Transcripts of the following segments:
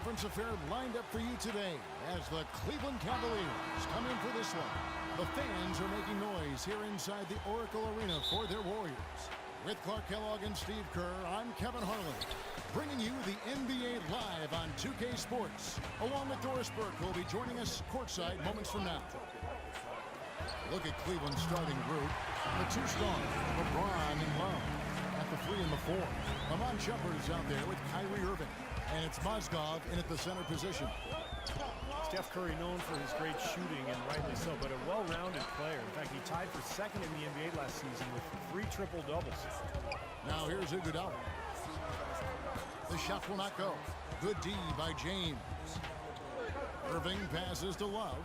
conference affair lined up for you today as the Cleveland Cavaliers come in for this one. The fans are making noise here inside the Oracle Arena for their Warriors. With Clark Kellogg and Steve Kerr, I'm Kevin Harlan, bringing you the NBA live on 2K Sports, along with Doris Burke, who will be joining us courtside moments from now. Look at Cleveland's starting group. The two strong, LeBron and Love. At the 3 and the 4. Amon Shumpert's out there with Kyrie Irving. And it's Mozgov in at the center position. Steph Curry known for his great shooting, and rightly so, but a well-rounded player. In fact, he tied for second in the NBA last season with 3 triple-doubles. Now here's Iguodala. The shot will not go. Good D by James. Irving passes to Love.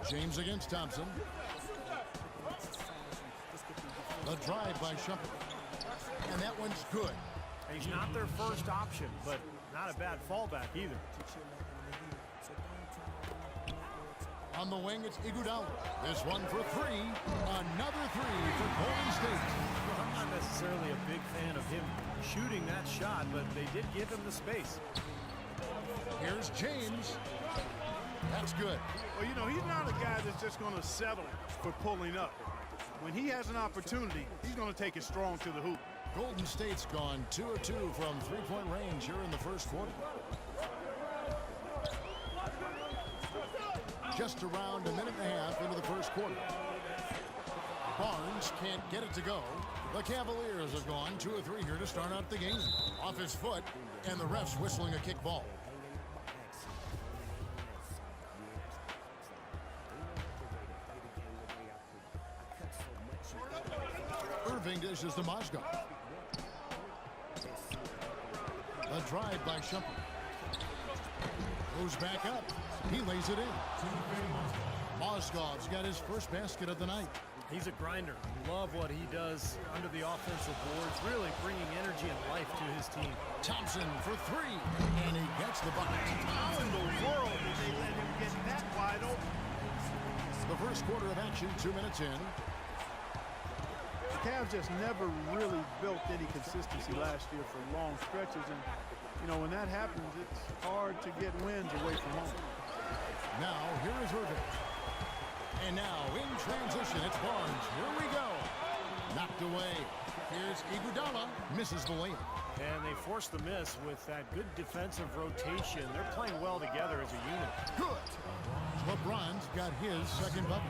James against Thompson. The drive by Shumpert. And that one's good. He's not their first option, but not a bad fallback either. On the wing, it's Iguodala. This one for 3. Another 3 for Golden State. Well, I'm not necessarily a big fan of him shooting that shot, but they did give him the space. Here's James. That's good. Well, you know, he's not a guy that's just going to settle for pulling up. When he has an opportunity, he's going to take it strong to the hoop. Golden State's gone 2 of 2 from three-point range here in the first quarter. Just around a minute and a half into the first quarter. Barnes can't get it to go. The Cavaliers have gone 2 of 3 here to start out the game. Off his foot, and the ref's whistling a kick ball. Irving dishes to Mozgov. A drive by Shumpert. Goes back up. He lays it in. Mozgov's got his first basket of the night. He's a grinder. Love what he does under the offensive boards, really bringing energy and life to his team. Thompson for 3, and he gets the bucket. How in the world did they let him get that wide open? The first quarter of action, 2 minutes in. The Cavs just never really built any consistency last year for long stretches, and you know, when that happens, it's hard to get wins away from home. Now here is Irving, and now in transition it's Barnes. Here we go. Knocked away. Here's Iguodala, misses the layup, and they force the miss with that good defensive rotation. They're playing well together as a unit. Good. LeBron's got his second bucket.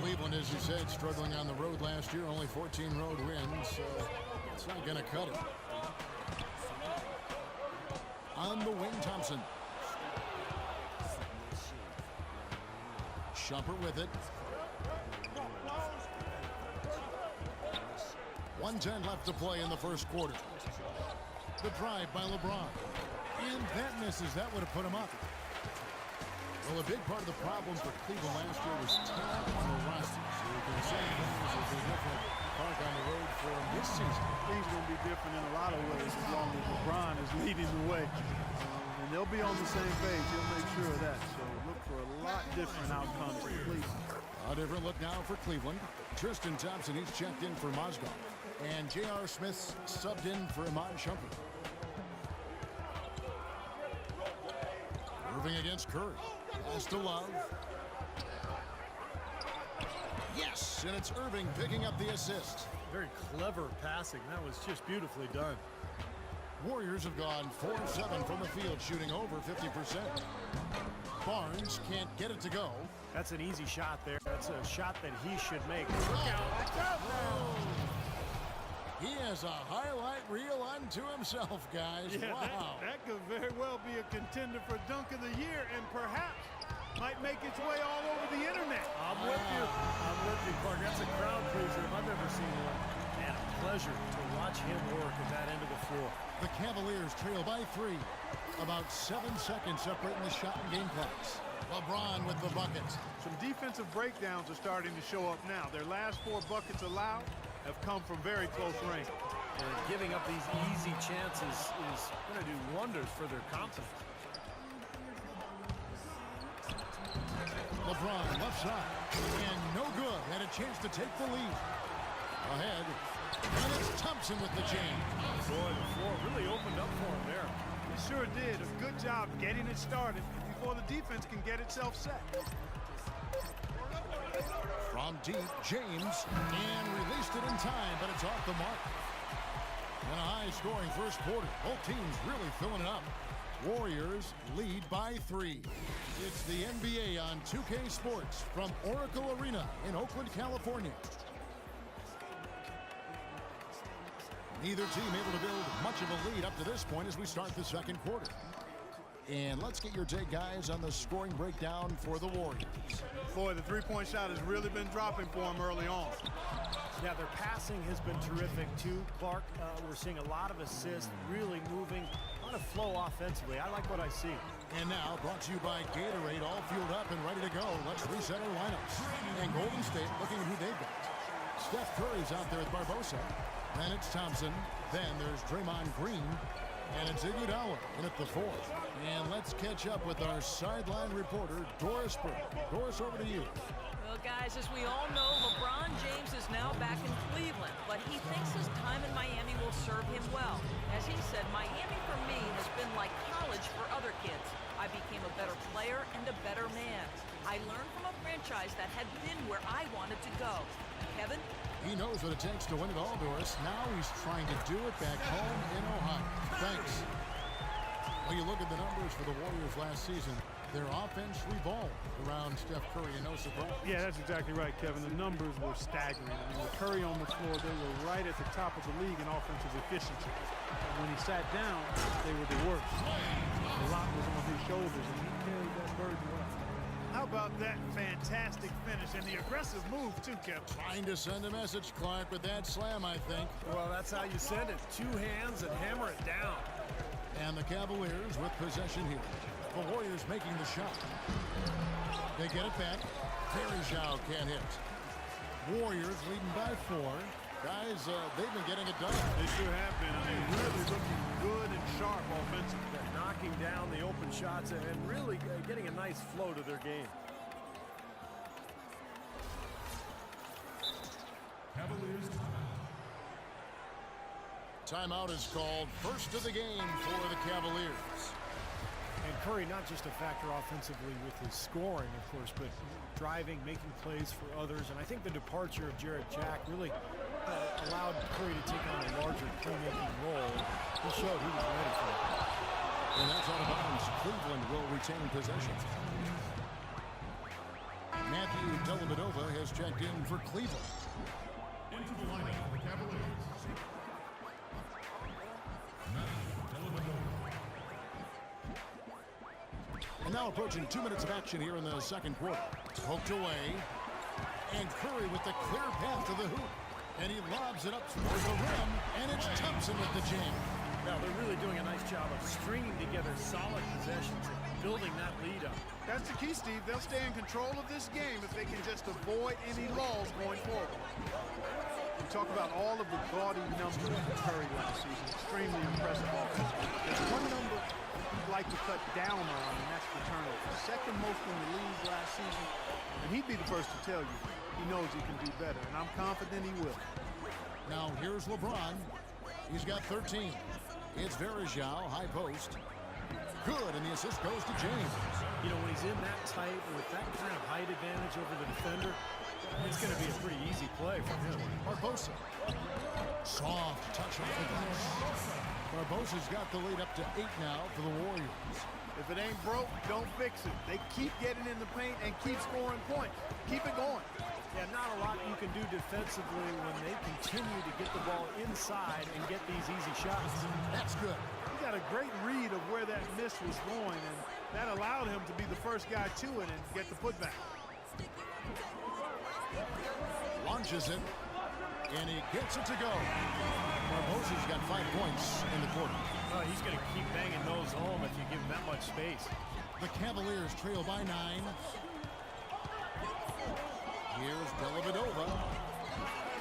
Cleveland, as you said, struggling on the road last year. Only 14 road wins, so it's not going to cut it. On the wing, Thompson. Shumpert with it. 1:10 left to play in the first quarter. The drive by LeBron. And that misses. That would have put him up. Well, a big part of the problem for Cleveland last year was talent on the roster. So you can say things will be different Clark on the road for him this season. Things are going to be different in a lot of ways as long as LeBron is leading the way. And they'll be on the same page. He'll make sure of that. So look for a lot different outcomes for Cleveland. A different look now for Cleveland. Tristan Thompson, he's checked in for Mozgov. And J.R. Smith's subbed in for Amon Shumpert. Irving against Curry. Pass to Love. Yes, and it's Irving picking up the assist. Very clever passing. That was just beautifully done. Warriors have gone 4 of 7 from the field, shooting over 50%. Barnes can't get it to go. That's an easy shot there. That's a shot that he should make. Look out. He has a highlight reel unto himself, guys. Yeah, wow. that could very well be a contender for Dunk of the Year, and perhaps might make its way all over the internet. I'm with you, Clark. That's a crowd pleaser if I've ever seen one. And a pleasure to watch him work at that end of the floor. The Cavaliers trail by 3. About 7 seconds separating the shot and game clocks. LeBron with the buckets. Some defensive breakdowns are starting to show up now. Their last 4 buckets allowed have come from very close range. And giving up these easy chances is going to do wonders for their confidence. LeBron left side. And no good. Had a chance to take the lead. Ahead. And it's Thompson with the chain. Boy, the sure did. A good job getting it started before the defense can get itself set. From deep, James, and released it in time, but it's off the mark. In a high-scoring first quarter, both teams really filling it up. Warriors lead by 3. It's the NBA on 2K Sports from Oracle Arena in Oakland, California. Neither team able to build much of a lead up to this point as we start the second quarter. And let's get your take, guys, on the scoring breakdown for the Warriors. Boy, the three-point shot has really been dropping for them early on. Yeah, their passing has been terrific, too. Clark, we're seeing a lot of assists, really moving, a lot of flow offensively. I like what I see. And now, brought to you by Gatorade, all fueled up and ready to go. Let's reset our lineups. And Golden State looking at who they've got. Steph Curry's out there with Barbosa. Then it's Thompson. Then there's Draymond Green. And it's Iguodala in at the 4th. And let's catch up with our sideline reporter, Doris Burke. Doris, over to you. Well, guys, as we all know, LeBron James is now back in Cleveland, but he thinks his time in Miami will serve him well. As he said, Miami for me has been like college for other kids. I became a better player and a better man. I learned from a franchise that had been where I wanted to go. Kevin? He knows what it takes to win it all, Doris. Now he's trying to do it back home in Ohio. Thanks. When you look at the numbers for the Warriors last season, their offense revolved around Steph Curry, and no surprise. Yeah, that's exactly right, Kevin. The numbers were staggering. I mean, with Curry on the floor, they were right at the top of the league in offensive efficiency. And when he sat down, they were the worst. A lot was on his shoulders, and he carried that burden well. How about that fantastic finish and the aggressive move, too, Kevin? Trying to send a message, Clark, with that slam, I think. Well, that's how you send it. 2 hands and hammer it down. And the Cavaliers with possession here. The Warriors making the shot. They get it back. Varejao can't hit. Warriors leading by 4. Guys, they've been getting it done. They sure have been. I mean, really looking good and sharp offensively. Knocking down the open shots and really getting a nice flow to their game. Cavaliers Timeout is called. First of the game for the Cavaliers. And Curry not just a factor offensively with his scoring, of course, but driving, making plays for others. And I think the departure of Jarrett Jack really allowed Curry to take on a larger playmaking role. He showed he was ready for it. And that's out of bounds. Cleveland will retain possession. Matthew Dellavedova has checked in for Cleveland. into the lineup for the Cavaliers. And now approaching 2 minutes of action here in the second quarter. Poked away. And Curry with the clear path to the hoop. And he lobs it up towards the rim. And it's Thompson with the jam. Now, they're really doing a nice job of stringing together solid possessions and building that lead up. That's the key, Steve. They'll stay in control of this game if they can just avoid any lulls going forward. We talk about all of the gaudy numbers of Curry last season. Extremely impressive offensively. There's one number he'd like to cut down on, and that's the turnover. Second most in the league last season. And he'd be the first to tell you he knows he can do better, and I'm confident he will. Now here's LeBron. He's got 13. It's Varejao, high post. Good, and the assist goes to James. You know, when he's in that tight with that kind of height advantage over the defender, it's going to be a pretty easy play for him. Barbosa. Soft touch off the glass. Barbosa's got the lead up to 8 now for the Warriors. If it ain't broke, don't fix it. They keep getting in the paint and keep scoring points. Keep it going. Yeah, not a lot you can do defensively when they continue to get the ball inside and get these easy shots. That's good. He got a great read of where that miss was going, and that allowed him to be the first guy to it and get the putback. Launches it, and he gets it to go. Barbosa's got 5 points in the quarter. He's going to keep banging those home if you give him that much space. The Cavaliers trail by 9. Here's Dellavedova.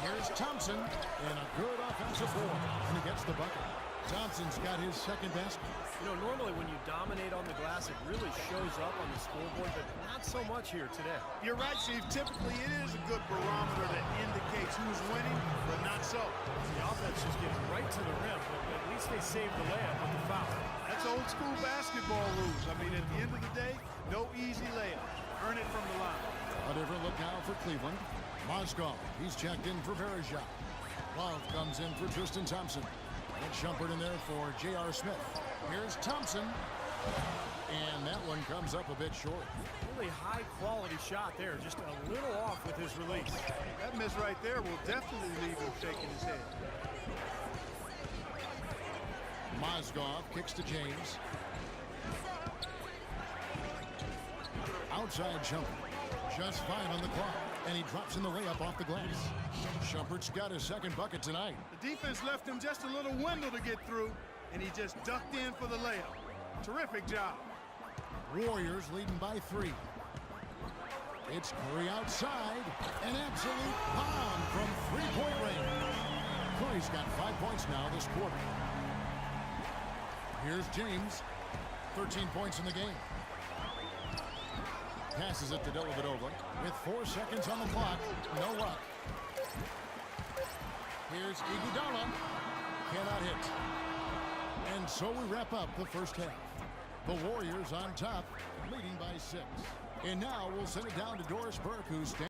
Here's Thompson, and a good offensive board, and he gets the bucket. Thompson's got his second basket. You know, normally when you dominate on the glass, it really shows up on the scoreboard, but not so much here today. You're right, Steve. Typically, it is a good barometer that indicates who's winning, but not so. The offense just gets right to the rim, but at least they saved the layup with the foul. That's a old school basketball rules. I mean, at the end of the day, no easy layup. Earn it from the line. A different look now for Cleveland. Moskov, he's checked in for Verejao. Love comes in for Tristan Thompson. And Shumpert in there for J.R. Smith. Here's Thompson. And that one comes up a bit short. Really high-quality shot there. Just a little off with his release. That miss right there will definitely leave him shaking his head. Moskov kicks to James. Outside Shumpert. Just 5 on the clock. And he drops in the layup off the glass. Shumpert's got his second bucket tonight. The defense left him just a little window to get through, and he just ducked in for the layup. Terrific job. Warriors leading by 3. It's Curry outside. An absolute bomb from three-point range. Curry's got 5 points now this quarter. Here's James. 13 points in the game. Passes it to Dellavedova with 4 seconds on the clock. No luck. Here's Iguodala. Cannot hit. And so we wrap up the first half. The Warriors on top, leading by 6. And now we'll send it down to Doris Burke, who's standing.